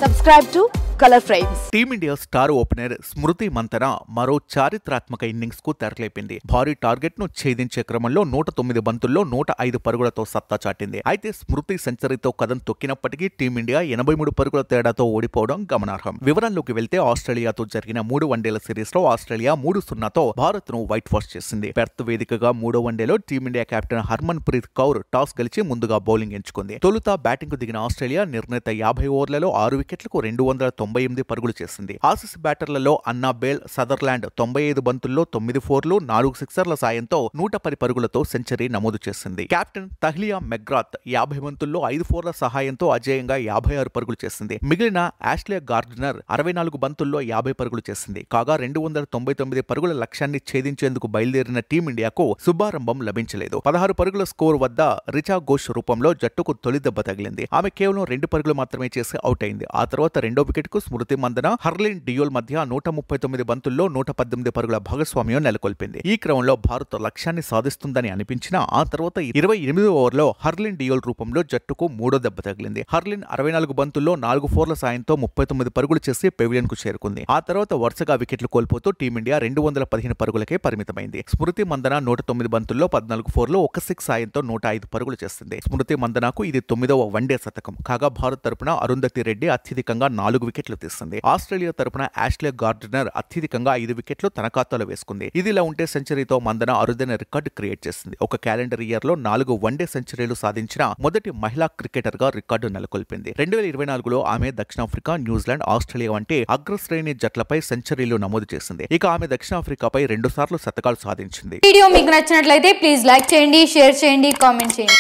Subscribe to Color Frames. Team India star opener Smriti Mandhana మరో చారిత్రాత్మక innings కు తెరలేపింది. భారీ టార్గెట్ ను ఛేదించే క్రమంలో 109 బంతుల్లో 105 పరుగులతో సత్తా చాటింది. అయితే స్మృతి సెంచరీతో కదం తొక్కినప్పటికీ టీమిండియా 83 పరుగుల తేడాతో ఓడిపోవడం గమనార్హం. వివరాల్లోకి వెళ్తే ఆస్ట్రేలియాతో జరిగిన 3 వన్డేల సిరీస్ లో ఆస్ట్రేలియా 3-0తో భారత్ ను వైట్ వాష్ చేసింది. పెర్త్ వేదికగా 3వ వన్డేలో team India captain Harman Preet Kaur toss గెలిచి ముందుగా బౌలింగ్ ఎంచుకుంది. తొలుత బ్యాటింగ్ కు దిగిన ఆస్ట్రేలియా నిర్ణీత 50 ఓవర్లలో 6 వికెట్లకు 298 పరుగులు చేసింది. ఆసీస్ బ్యాటర్లలో అన్నా బేల్ సదర్లాండ్ 95 బంతుల్లో 9 ఫోర్లు 4 సిక్సర్ల సాయంతో 110 పరుగులతో సెంచరీ నమోదు చేసింది. కెప్టెన్ తహ్లియా మెగ్రాత్ 50 బంతుల్లో 5 ఫోర్ల సహాయంతో అజేయంగా 56 పరుగులు చేసింది. మిగిలిన ఆష్లే గార్డినర్ 64 బంతుల్లో 50 పరుగులు చేసింది. కాగా 299 పరుగుల లక్ష్యాన్ని ఛేదించేందుకు బయలుదేరిన టీమిండియాకు శుభారంభం లభించలేదు. 16 పరుగుల స్కోర్ వద్ద రిచా ఘోష్ రూపంలో జట్టుకు తొలి దెబ్బ తగిలింది. ఆమె కేవలం 2 పరుగులు మాత్రమే చేసి అవుట్ అయింది. ఆ తర్వాత రెండో వికెట్ కు స్మృతి మందన హర్లిన్ డియోల్ మధ్య 139 బంతుల్లో 118 పరుగుల భాగస్వామ్యం నెలకొల్పింది. ఈ క్రమంలో భారత్ లక్ష్యాన్ని సాధిస్తుందని అనిపించినా ఆ తర్వాత 28వ ఓవర్లో హర్లిన్ డియోల్ రూపంలో జట్టుకు మూడో దెబ్బ తగిలింది. హర్లిన్ 64 బంతుల్లో 4 ఫోర్ల సాయంతో 39 పరుగులు చేసి పెవిలియన్ కు చేరుకుంది. ఆ తర్వాత వరుసగా వికెట్లు కోల్పోతూ టీమిండియా 215 పరుగులకే పరిమితమైంది. స్మృతి మందన 109 బంతుల్లో 14 ఫోర్లు 1 సిక్స్ సాయంతో 105 పరుగులు చేసింది. స్మృతి మందనకు ఇది 9వ వన్డే శతకం. కాగా భారత్ తరపున అరుంధతి రెడ్డి అత్యధికంగా 4 వికెట్లు తీసింది. ఆస్ట్రేలియా తరపున ఆష్లే గార్డినర్ అత్యధికంగా 5 వికెట్లు తన ఖాతాలో వేసుకుంది. ఇదిలా ఉంటే సెంచరీతో మందన అరుదైన రికార్డు క్రియేట్ చేసింది. ఒక క్యాలెండర్ ఇయర్ లో 4 వన్డే సెంచరీలు సాధించిన మొదటి మహిళా క్రికెటర్ గా రికార్డు నెలకొల్పింది. 2024లో ఆమె దక్షిణాఫ్రికా, న్యూజిలాండ్, ఆస్ట్రేలియా వంటి అగ్రశ్రేణి జట్లపై సెంచరీలు నమోదు చేసింది. ఇక ఆమె దక్షిణాఫ్రికాపై 2 సార్లు శతకాలు సాధించింది. వీడియో మీకు నచ్చినట్లయితే ప్లీజ్ లైక్ చేయండి, షేర్ చేయండి, కామెంట్ చేయండి.